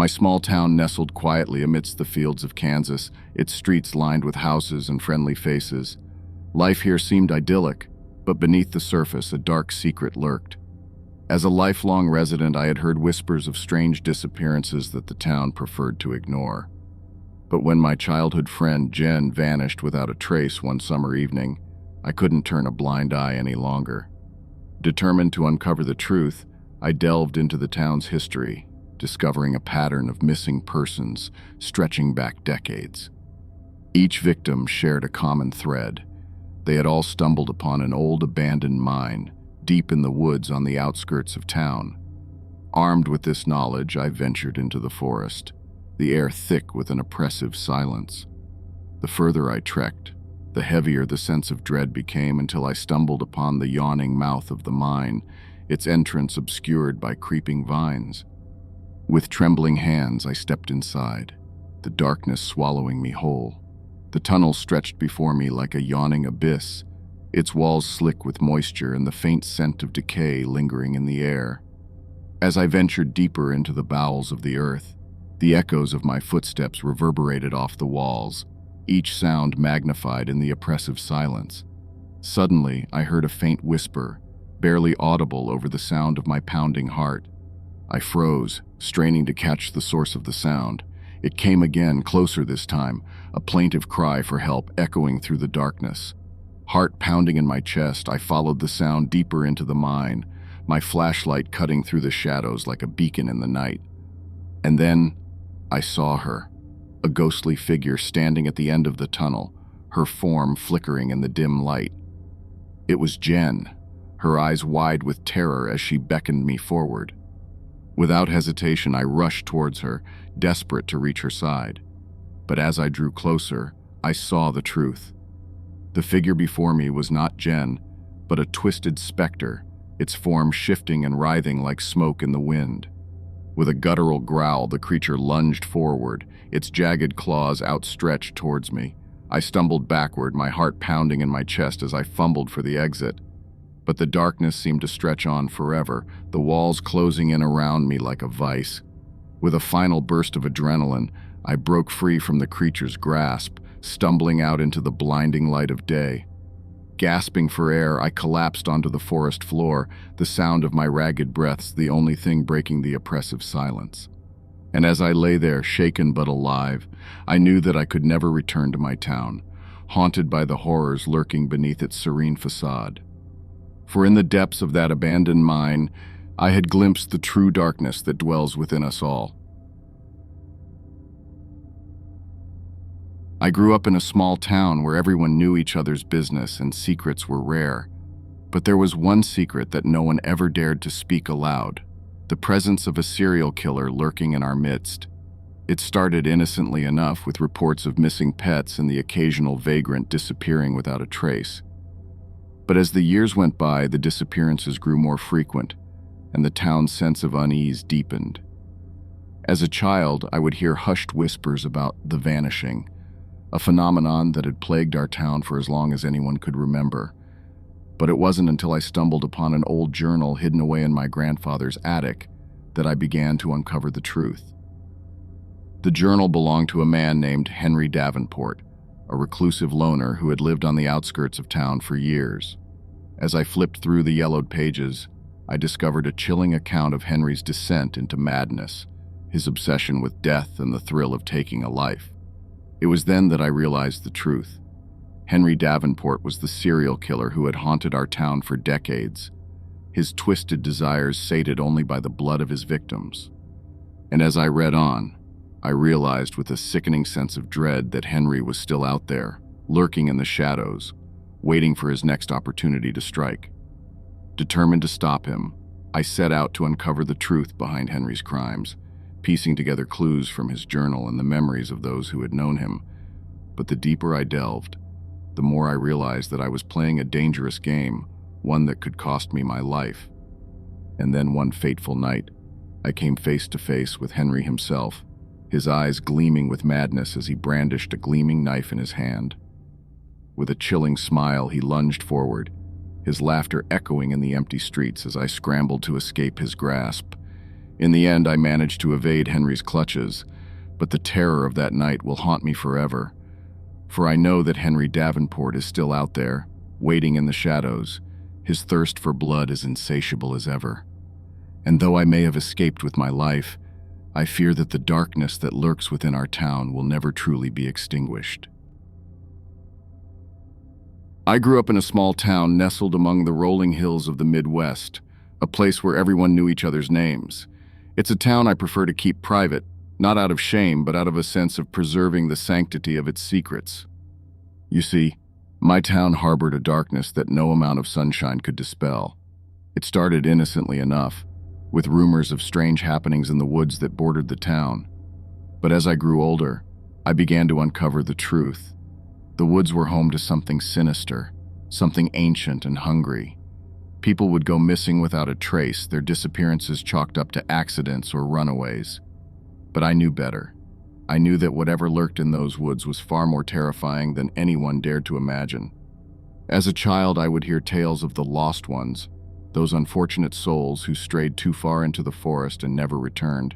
My small town nestled quietly amidst the fields of Kansas, its streets lined with houses and friendly faces. Life here seemed idyllic, but beneath the surface a dark secret lurked. As a lifelong resident, I had heard whispers of strange disappearances that the town preferred to ignore. But when my childhood friend Jen vanished without a trace one summer evening, I couldn't turn a blind eye any longer. Determined to uncover the truth, I delved into the town's history, discovering a pattern of missing persons stretching back decades. Each victim shared a common thread. They had all stumbled upon an old abandoned mine, deep in the woods on the outskirts of town. Armed with this knowledge, I ventured into the forest, the air thick with an oppressive silence. The further I trekked, the heavier the sense of dread became until I stumbled upon the yawning mouth of the mine, its entrance obscured by creeping vines. With trembling hands, I stepped inside, the darkness swallowing me whole. The tunnel stretched before me like a yawning abyss, its walls slick with moisture and the faint scent of decay lingering in the air. As I ventured deeper into the bowels of the earth, the echoes of my footsteps reverberated off the walls, each sound magnified in the oppressive silence. Suddenly, I heard a faint whisper, barely audible over the sound of my pounding heart. I froze, straining to catch the source of the sound. It came again, closer this time, a plaintive cry for help echoing through the darkness. Heart pounding in my chest, I followed the sound deeper into the mine, my flashlight cutting through the shadows like a beacon in the night. And then, I saw her, a ghostly figure standing at the end of the tunnel, her form flickering in the dim light. It was Jen, her eyes wide with terror as she beckoned me forward. Without hesitation, I rushed towards her, desperate to reach her side. But as I drew closer, I saw the truth. The figure before me was not Jen, but a twisted specter, its form shifting and writhing like smoke in the wind. With a guttural growl, the creature lunged forward, its jagged claws outstretched towards me. I stumbled backward, my heart pounding in my chest as I fumbled for the exit. But the darkness seemed to stretch on forever, the walls closing in around me like a vice. With a final burst of adrenaline, I broke free from the creature's grasp, stumbling out into the blinding light of day. Gasping for air, I collapsed onto the forest floor, the sound of my ragged breaths the only thing breaking the oppressive silence. And as I lay there, shaken but alive, I knew that I could never return to my town, haunted by the horrors lurking beneath its serene facade. For in the depths of that abandoned mine, I had glimpsed the true darkness that dwells within us all. I grew up in a small town where everyone knew each other's business and secrets were rare. But there was one secret that no one ever dared to speak aloud: the presence of a serial killer lurking in our midst. It started innocently enough, with reports of missing pets and the occasional vagrant disappearing without a trace. But as the years went by, the disappearances grew more frequent, and the town's sense of unease deepened. As a child, I would hear hushed whispers about the vanishing, a phenomenon that had plagued our town for as long as anyone could remember. But it wasn't until I stumbled upon an old journal hidden away in my grandfather's attic that I began to uncover the truth. The journal belonged to a man named Henry Davenport, a reclusive loner who had lived on the outskirts of town for years. As I flipped through the yellowed pages, I discovered a chilling account of Henry's descent into madness, his obsession with death and the thrill of taking a life. It was then that I realized the truth. Henry Davenport was the serial killer who had haunted our town for decades, his twisted desires sated only by the blood of his victims. And as I read on, I realized with a sickening sense of dread that Henry was still out there, lurking in the shadows, waiting for his next opportunity to strike. Determined to stop him, I set out to uncover the truth behind Henry's crimes, piecing together clues from his journal and the memories of those who had known him. But the deeper I delved, the more I realized that I was playing a dangerous game, one that could cost me my life. And then one fateful night, I came face to face with Henry himself, his eyes gleaming with madness as he brandished a gleaming knife in his hand. With a chilling smile, he lunged forward, his laughter echoing in the empty streets as I scrambled to escape his grasp. In the end, I managed to evade Henry's clutches, but the terror of that night will haunt me forever. For I know that Henry Davenport is still out there, waiting in the shadows. His thirst for blood is insatiable as ever. And though I may have escaped with my life, I fear that the darkness that lurks within our town will never truly be extinguished. I grew up in a small town nestled among the rolling hills of the Midwest, a place where everyone knew each other's names. It's a town I prefer to keep private, not out of shame, but out of a sense of preserving the sanctity of its secrets. You see, my town harbored a darkness that no amount of sunshine could dispel. It started innocently enough, with rumors of strange happenings in the woods that bordered the town. But as I grew older, I began to uncover the truth. The woods were home to something sinister, something ancient and hungry. People would go missing without a trace, their disappearances chalked up to accidents or runaways. But I knew better. I knew that whatever lurked in those woods was far more terrifying than anyone dared to imagine. As a child, I would hear tales of the lost ones, those unfortunate souls who strayed too far into the forest and never returned.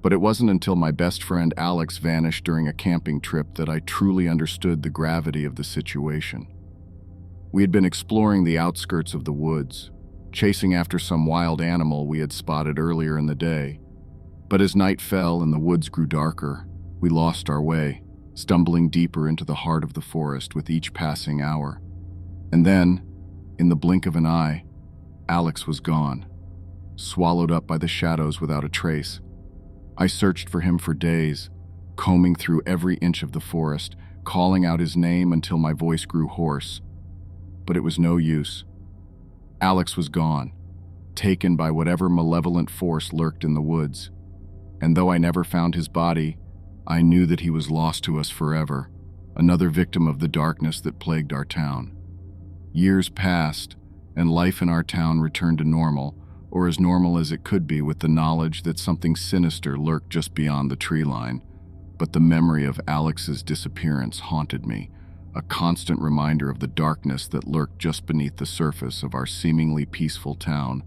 But it wasn't until my best friend Alex vanished during a camping trip that I truly understood the gravity of the situation. We had been exploring the outskirts of the woods, chasing after some wild animal we had spotted earlier in the day. But as night fell and the woods grew darker, we lost our way, stumbling deeper into the heart of the forest with each passing hour. And then, in the blink of an eye, Alex was gone, swallowed up by the shadows without a trace. I searched for him for days, combing through every inch of the forest, calling out his name until my voice grew hoarse. But it was no use. Alex was gone, taken by whatever malevolent force lurked in the woods. And though I never found his body, I knew that he was lost to us forever, another victim of the darkness that plagued our town. Years passed, and life in our town returned to normal, or as normal as it could be, with the knowledge that something sinister lurked just beyond the tree line. But the memory of Alex's disappearance haunted me, a constant reminder of the darkness that lurked just beneath the surface of our seemingly peaceful town.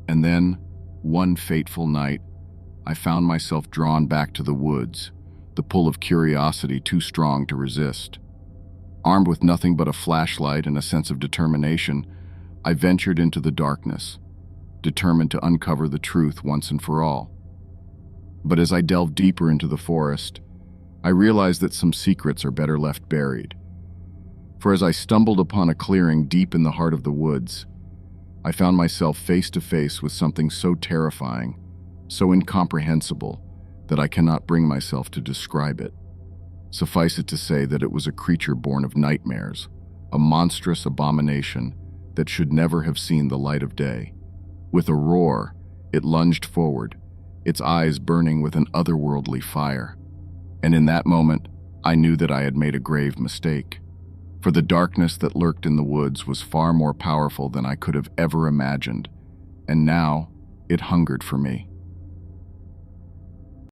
And then, one fateful night, I found myself drawn back to the woods, the pull of curiosity too strong to resist. Armed with nothing but a flashlight and a sense of determination, I ventured into the darkness, determined to uncover the truth once and for all. But as I delved deeper into the forest, I realized that some secrets are better left buried. For as I stumbled upon a clearing deep in the heart of the woods, I found myself face to face with something so terrifying, so incomprehensible, that I cannot bring myself to describe it. Suffice it to say that it was a creature born of nightmares, a monstrous abomination that should never have seen the light of day. With a roar, it lunged forward, its eyes burning with an otherworldly fire. And in that moment, I knew that I had made a grave mistake. For the darkness that lurked in the woods was far more powerful than I could have ever imagined, and now it hungered for me.